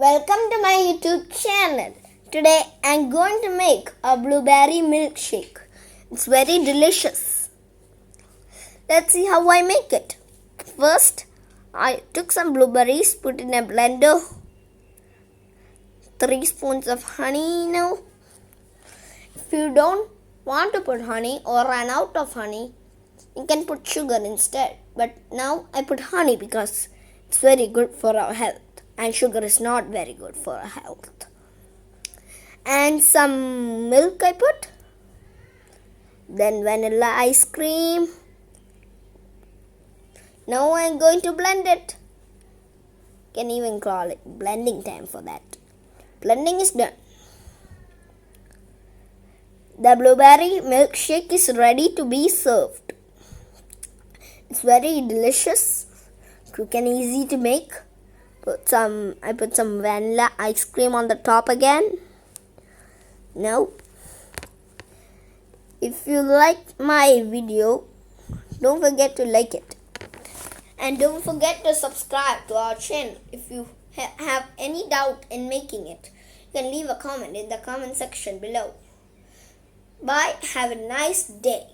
Welcome to my YouTube channel. Today I'm going to make a blueberry milkshake. It's very delicious. Let's see how I make it. First, I took some blueberries, put in a blender. 3 spoons of honey now. If you don't want to put honey or run out of honey, you can put sugar instead. But now I put honey because it's very good for our health. And sugar is not very good for our health. And some milk I put. Then vanilla ice cream. Now I'm going to blend it. Can even call it blending time for that. Blending is done. The blueberry milkshake is ready to be served. It's very delicious, quick and easy to make. I put some vanilla ice cream on the top again. Now, if you like my video, don't forget to like it. And don't forget to subscribe to our channel. If you have any doubt in making it, you can leave a comment in the comment section below. Bye. Have a nice day.